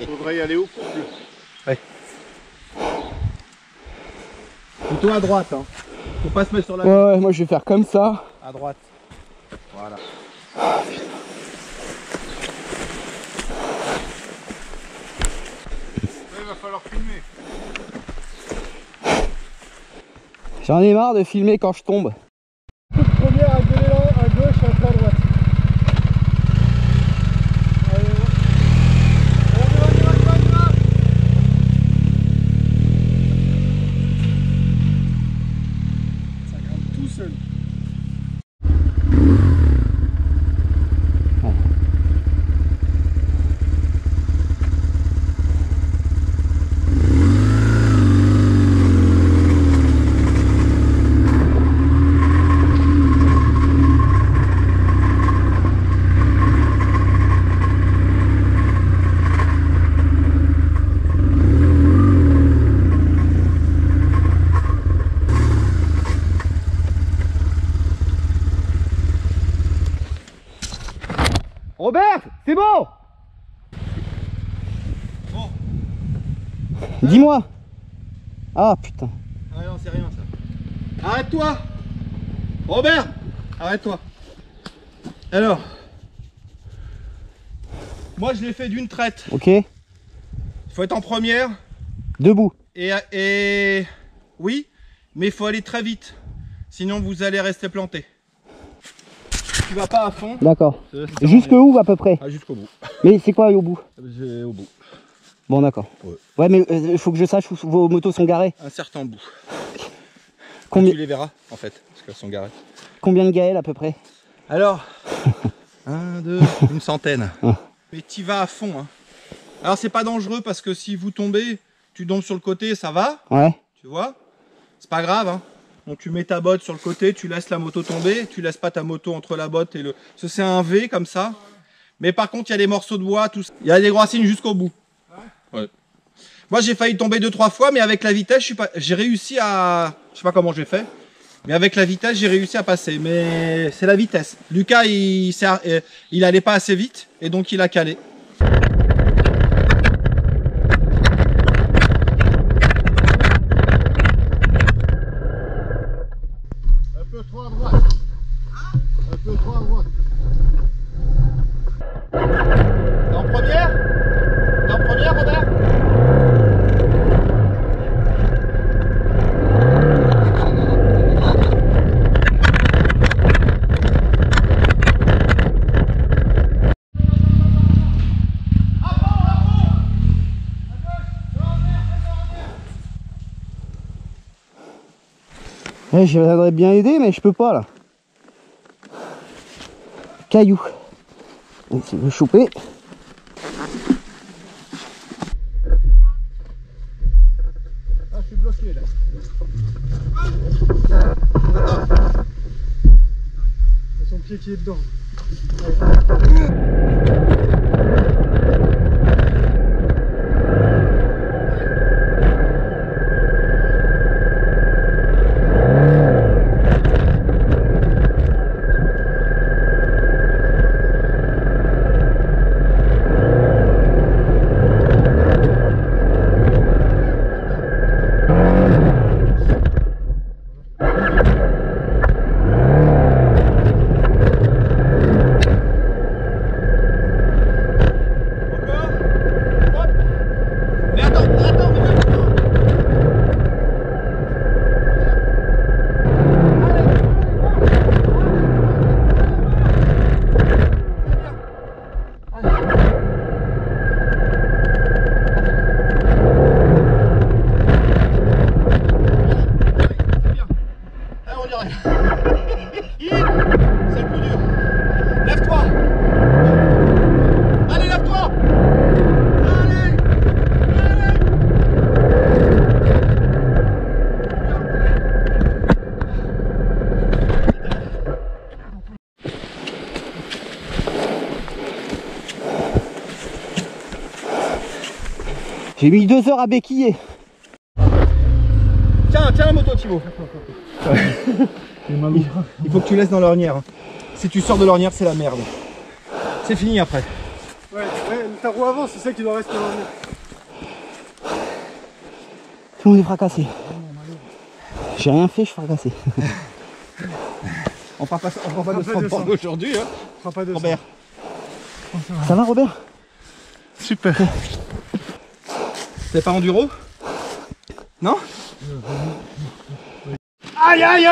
Faudrait y aller au fond. Ouais. Plutôt à droite, hein. Faut pas se mettre sur la... Ouais, moi je vais faire comme ça. À droite. Voilà. Il va falloir filmer. J'en ai marre de filmer quand je tombe. Toute première avec de l'élan à gauche et un peu à droite. Allez, on y va. Ça grimpe tout seul. Robert, c'est bon. Bon. Dis-moi. Ah putain. Ah non, c'est rien ça. Arrête-toi Robert. Arrête-toi. Alors. Moi je l'ai fait d'une traite. Ok. Il faut être en première. Debout. Et oui, mais il faut aller très vite. Sinon vous allez rester planté. Tu vas pas à fond. D'accord. Jusqu'où à peu près? Ah, jusqu'au bout. Mais c'est quoi au bout? Au bout. Bon d'accord. Ouais. Ouais mais il faut que je sache où vos motos sont garées. Un certain bout. Combien... Tu les verras en fait, parce qu'elles sont garées. Combien de Gaël à peu près? Alors, 1, 2, une centaine. Mais tu vas à fond. Hein. Alors c'est pas dangereux parce que si vous tombez, tu tombes sur le côté, ça va. Ouais. Tu vois? C'est pas grave. Hein. Donc tu mets ta botte sur le côté, tu laisses la moto tomber, tu laisses pas ta moto entre la botte et le... C'est un V comme ça. Mais par contre, il y a des morceaux de bois, tout ça. Il y a des racines jusqu'au bout. Ouais. Moi, j'ai failli tomber 2-3 fois, mais avec la vitesse, j'ai réussi à... Je sais pas comment j'ai fait, mais avec la vitesse, j'ai réussi à passer. Mais c'est la vitesse. Lucas, il allait pas assez vite, et donc il a calé. Un peu trop à droite. Un peu trop à droite. T'es en première? T'es en première, Robert? Ouais, j'aimerais bien aider mais je peux pas là. Caillou. On essaie de le choper. Ah, je suis bloqué là. C'est son pied qui est dedans. J'ai mis 2 heures à béquiller. Tiens la moto, Thibaut. Il faut que tu laisses dans l'ornière. Si tu sors de l'ornière, c'est la merde. C'est fini après. Ouais, ta roue avant, c'est celle qui doit rester dans le... Tout le monde est fracassé. J'ai rien fait, je suis fracassé. On prend pas de pas de sport aujourd'hui, hein. On fera pas de Robert. Ça va, Robert? Super. T'es pas enduro? Non? Aïe aïe.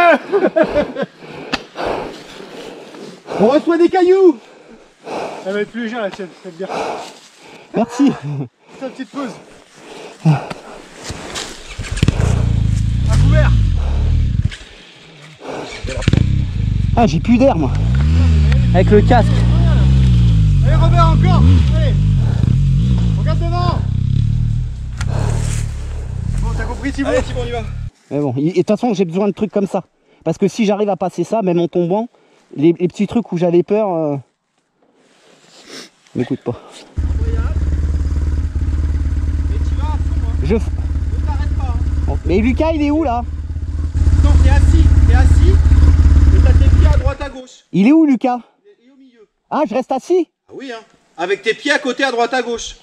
On reçoit des cailloux! Elle va être plus légère la tienne, faites bien. Merci. Fais une petite pause. À couvert! Ah, j'ai plus d'air, moi. Avec le casque. Allez Robert, encore. Allez. Regarde devant. Bon, t'as compris Thibaut? Allez Thibaut, on y va! Mais bon, et de toute façon, j'ai besoin de trucs comme ça. Parce que si j'arrive à passer ça, même en tombant, les petits trucs où j'avais peur, m'écoute pas. Mais tu vas à fond, hein. Je... Ne t'arrête pas, hein. Bon, mais Lucas, il est où là? Non, t'es assis, et t'as tes pieds à droite à gauche. Il est où, Lucas? Il est au milieu. Ah, je reste assis? Ah oui, hein. Avec tes pieds à côté à droite à gauche.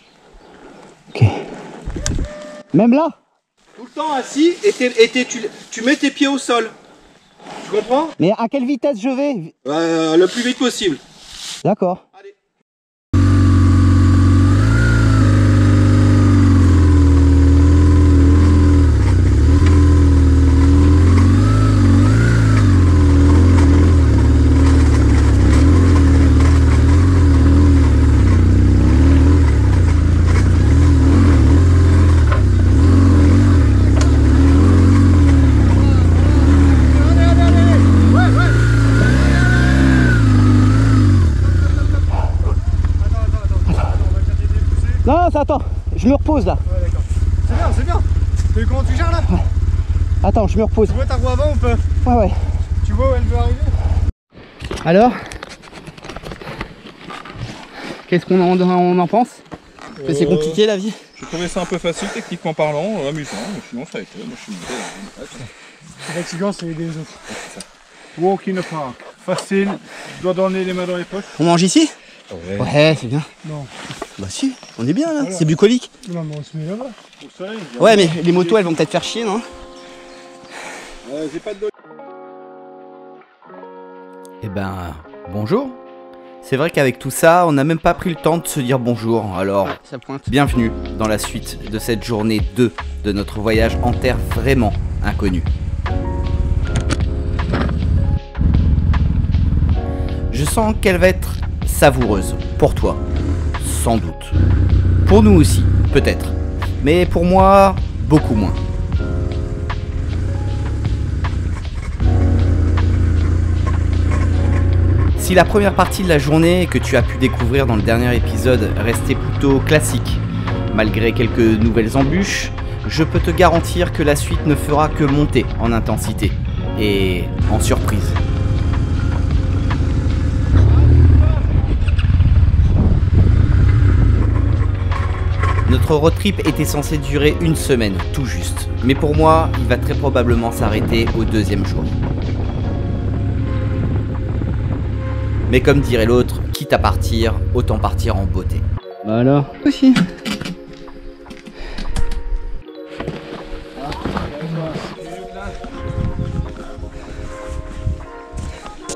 Ok. Même là? Tout le temps assis et tu mets tes pieds au sol. Tu comprends? Mais à quelle vitesse je vais? Le plus vite possible. D'accord. Allez. Non, attends, je me repose là. Ouais, d'accord. C'est bien, c'est bien. T'as vu comment tu gères là? Attends, je me repose. Tu vois ta roue avant ou pas? Ouais. Tu vois où elle veut arriver? Alors, qu'est-ce qu'on en pense? C'est compliqué la vie. J'ai trouvé ça un peu facile techniquement parlant, amusant, mais sinon ça a été. Moi je suis C'est fatigant, c'est aider les autres. Walk in the park. Facile, dois donner les mains dans les poches. On mange ici? Ouais. Ouais, c'est bien. Non. Bah si, on est bien là, Voilà. c'est bucolique. Non, mais on se met là-bas. Au soleil. Ouais, mais les motos elles vont peut-être faire chier, non? J'ai pas de dos. Eh ben, bonjour. C'est vrai qu'avec tout ça, on n'a même pas pris le temps de se dire bonjour. Alors, Ça pointe. bienvenue dans la suite de cette journée 2 de notre voyage en terre vraiment inconnue. Je sens qu'elle va être savoureuse pour toi, sans doute. Pour nous aussi, peut-être. Mais pour moi, beaucoup moins. Si la première partie de la journée que tu as pu découvrir dans le dernier épisode restait plutôt classique, malgré quelques nouvelles embûches, je peux te garantir que la suite ne fera que monter en intensité et en surprise. Notre road trip était censé durer une semaine, tout juste. Mais pour moi, il va très probablement s'arrêter au deuxième jour. Mais comme dirait l'autre, quitte à partir, autant partir en beauté. Bah alors. Aussi.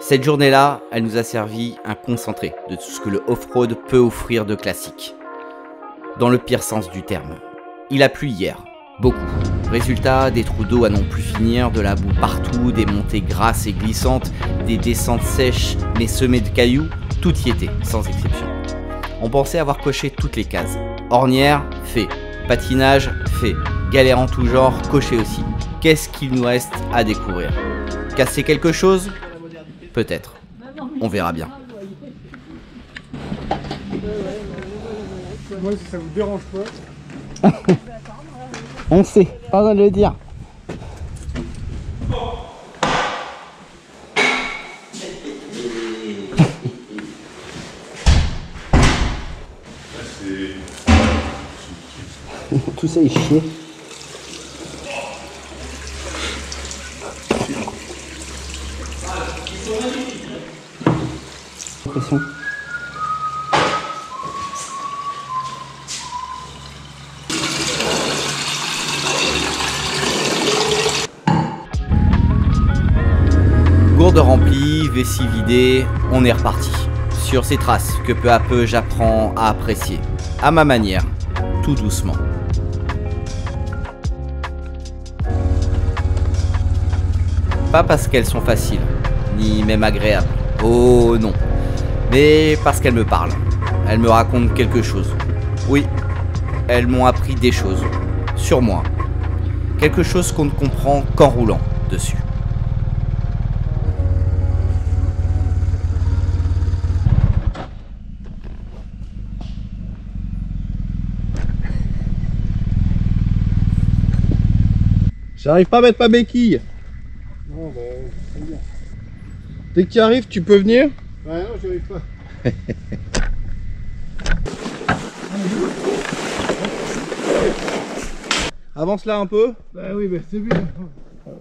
Cette journée-là, elle nous a servi un concentré de tout ce que le off-road peut offrir de classique. Dans le pire sens du terme. Il a plu hier, beaucoup. Résultat, des trous d'eau à non plus finir, de la boue partout, des montées grasses et glissantes, des descentes sèches mais semées de cailloux, tout y était, sans exception. On pensait avoir coché toutes les cases. Ornière, fait. Patinage, fait. Galère en tout genre, coché aussi. Qu'est-ce qu'il nous reste à découvrir? Casser quelque chose? Peut-être. On verra bien. Moi, si ça vous dérange pas. On sait, pas besoin de le dire. Tout ça est chier. Pression. Gourde remplie, vessie vidée, on est reparti. Sur ces traces que peu à peu j'apprends à apprécier. À ma manière, tout doucement. Pas parce qu'elles sont faciles, ni même agréables. Oh non. Mais parce qu'elles me parlent. Elles me racontent quelque chose. Oui, elles m'ont appris des choses. Sur moi. Quelque chose qu'on ne comprend qu'en roulant dessus. J'arrive pas à mettre ma béquille. Non, bah, c'est bien. Dès que tu arrives, tu peux venir. Ouais, non, j'y arrive pas. Avance là un peu. Bah oui, mais c'est bien. Je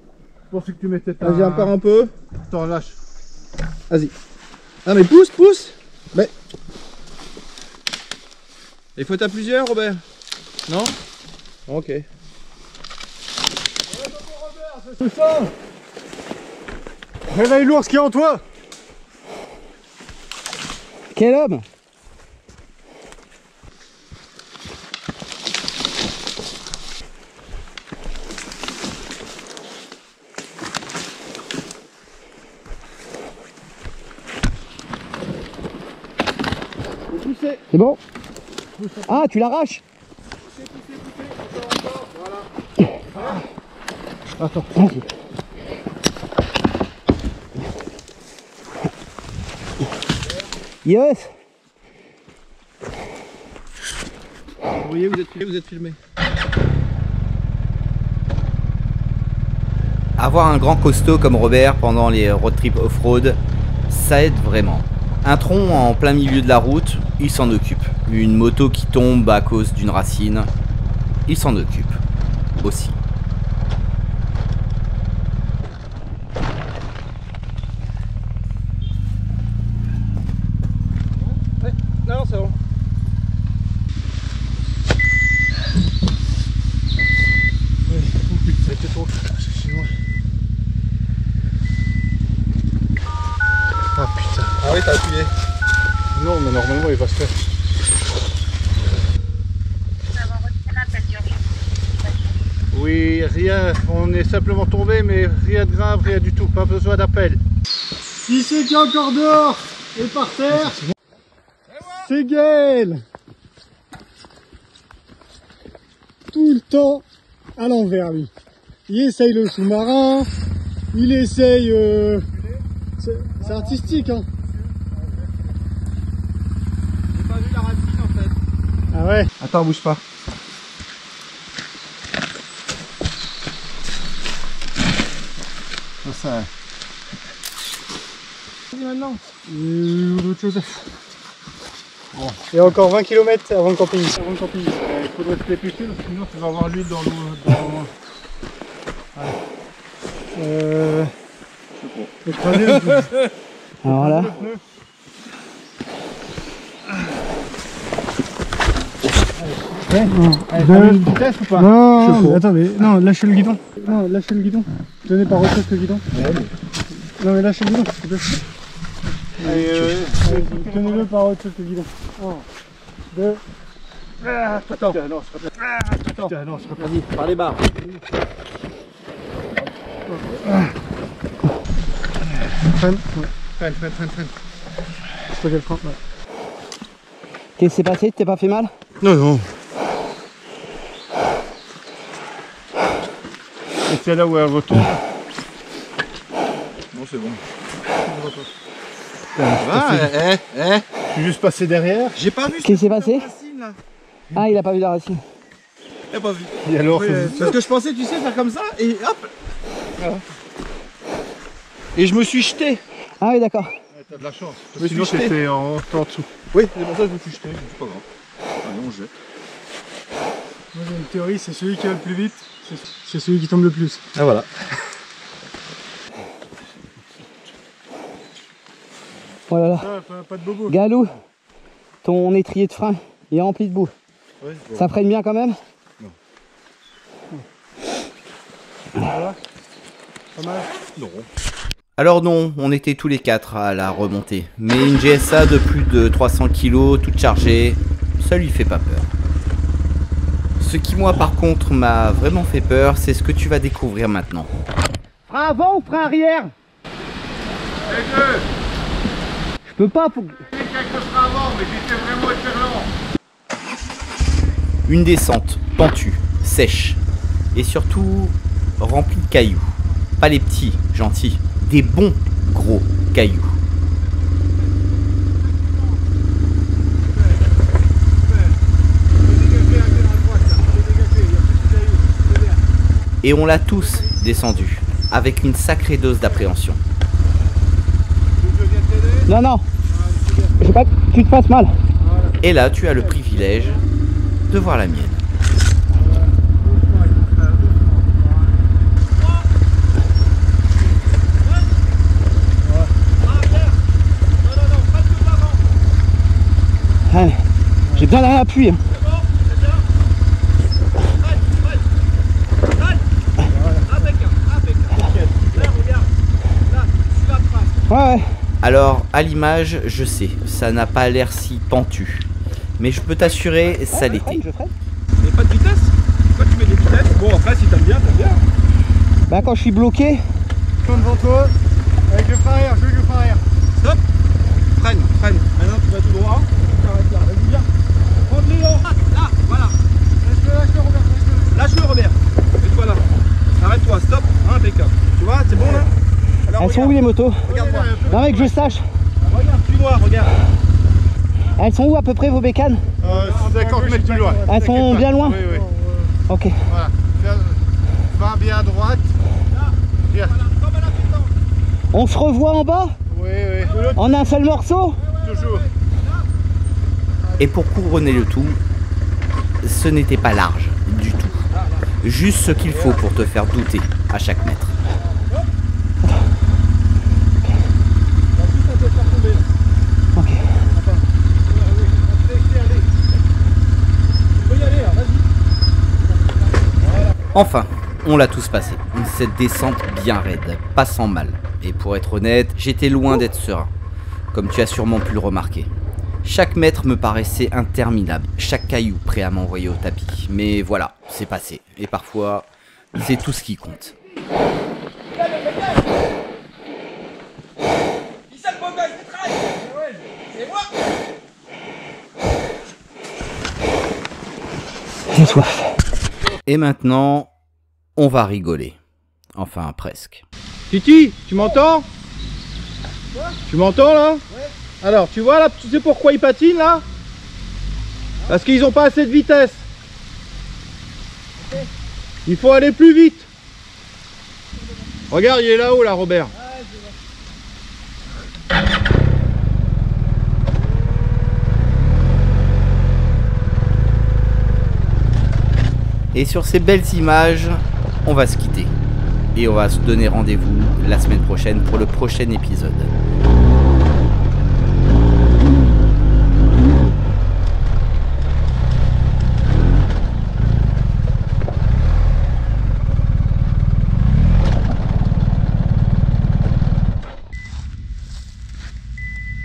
pensais que tu mettais ta... Vas-y encore un peu. Attends, lâche. Vas-y. Ah mais pousse, pousse. Mais... Il faut à plusieurs, Robert? Non? Ok. C'est ça. Réveille l'ours qui est en toi. Quel homme! C'est bon? Ah, tu l'arraches? Attends. Yes! Vous voyez, vous êtes filmé. Avoir un grand costaud comme Robert pendant les road trips off-road, ça aide vraiment. Un tronc en plein milieu de la route, il s'en occupe. Une moto qui tombe à cause d'une racine, il s'en occupe aussi. Non, c'est bon. Ça a été trop. C'est chez moi. Ah putain. Ah oui, t'as appuyé. Non, mais normalement il va se faire. Oui, rien. On est simplement tombé, mais rien de grave, rien du tout. Pas besoin d'appel. Qui c'est qui est encore dehors et par terre? C'est Gaël. Tout le temps à l'envers, lui. Il essaye le sous-marin. Il essaye... C'est artistique, hein. J'ai pas vu la racine en fait. Ah ouais. Attends, bouge pas. Ça... Vas-y maintenant. autre chose à faire. Bon. Il y a encore 20 km avant le camping. Il faudrait se dépêcher parce que sinon tu vas avoir l'huile dans l'eau. Le troisième. Alors là, Une vitesse ou pas? Non, attendez, non, lâchez le guidon. Non, lâchez le guidon. Tenez par autre chose que le guidon. Non, mais lâchez le guidon, s'il te plaît. Tenez-le par autre chose que le guidon. 1, 2. Attends. Non, c'est pas Vas-y, par les barres. Freine. Freine. C'est toi qui le frein. qu'est-ce qui s'est passé? Tu t'es pas fait mal? Non. Et c'est là où elle retombe. Bon, c'est bon. Ah, je suis juste passé derrière. J'ai pas vu. Qu'est-ce qui s'est passé? Racine, là. Ah, il a pas vu la racine. J'ai pas vu. Et alors, Parce que je pensais, tu sais, faire comme ça et hop. Voilà. Et je me suis jeté. Ah oui, d'accord. t'as de la chance. Me Sinon suis jeté. t'étais en dessous. Oui, c'est pour ça que je me suis jeté. C'est pas grave. Allez, on jette. Moi j'ai une théorie, c'est celui qui va le plus vite, c'est celui qui tombe le plus. Ah voilà. Oh là là. Ah, pas de bobo. Galou, ton étrier de frein il est rempli de boue. Ouais, bon. Ça freine bien quand même? Voilà. Pas mal. Non. Alors non, on était tous les 4 à la remontée, mais une GSA de plus de 300 kg, toute chargée, ça lui fait pas peur. Ce qui moi par contre m'a vraiment fait peur, c'est ce que tu vas découvrir maintenant. Frein avant ou frein arrière? Les deux. Je peux pas, faut que... J'ai quelques freins avant, mais j'étais vraiment hyper lent. Une descente pentue, sèche, et surtout remplie de cailloux. Pas les petits, gentils, des bons gros cailloux. Et on l'a tous descendu, avec une sacrée dose d'appréhension. Non, non. Je veux pas que tu te fasses mal. Et là, tu as le privilège de voir la mienne. Allez, j'ai besoin d'un appui. Hein. Ouais. Alors, à l'image, je sais, ça n'a pas l'air si pentu. Mais je peux t'assurer, ça l'était. Mais pas de vitesse? Pourquoi tu mets des vitesses? Bon, après, si t'aimes bien, t'aimes bien. Bah, quand je suis bloqué. Devant toi, avec le frein arrière, je veux le frein arrière. Stop. Freine, freine. Maintenant, tu vas tout droit. Tu t'arrêtes là. Vas-y, viens. Prends de l'élan. Là, voilà. Lâche-le, Robert. Lâche-le, Robert. Mets-toi là. Arrête-toi, stop. Impeccable. Tu vois, c'est bon là? Alors, Elles sont où les motos? Regarde-moi. Non, mec, que je sache. Regarde, suis-moi, regarde. Elles sont où à peu près vos bécanes? 50 mètres plus loin. Elles sont bien loin? Oui, oui. Ok. Voilà. Va bien à droite. Bien. Comme à la pétanque. On se revoit en bas? Oui, oui. En un seul morceau? Toujours. Et pour couronner le tout, ce n'était pas large du tout. Juste ce qu'il faut pour te faire douter à chaque mètre. Ok. Enfin, on l'a tous passé. Cette descente bien raide, pas sans mal. Et pour être honnête, j'étais loin d'être serein, comme tu as sûrement pu le remarquer. Chaque mètre me paraissait interminable, chaque caillou prêt à m'envoyer au tapis. Mais voilà, c'est passé. Et parfois, c'est tout ce qui compte. J'ai soif. Et maintenant, on va rigoler. Enfin, presque. Titi, tu m'entends? Tu m'entends là? Ouais. Alors, tu vois là, tu sais pourquoi ils patinent là? Parce qu'ils n'ont pas assez de vitesse. Okay. Il faut aller plus vite. Regarde, il est là-haut là, Robert. Et sur ces belles images, on va se quitter. Et on va se donner rendez-vous la semaine prochaine pour le prochain épisode.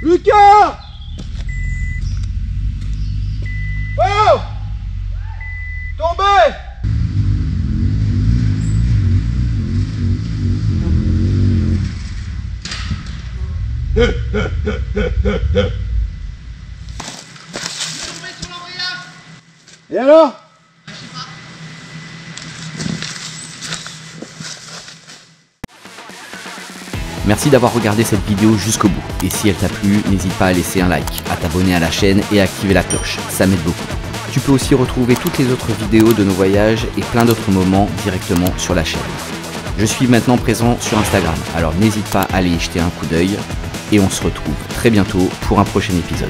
Lucas! Oh! Tombez! Et alors? Merci d'avoir regardé cette vidéo jusqu'au bout. Et si elle t'a plu, n'hésite pas à laisser un like, à t'abonner à la chaîne et à activer la cloche. Ça m'aide beaucoup. Tu peux aussi retrouver toutes les autres vidéos de nos voyages et plein d'autres moments directement sur la chaîne. Je suis maintenant présent sur Instagram, alors n'hésite pas à aller y jeter un coup d'œil. Et on se retrouve très bientôt pour un prochain épisode.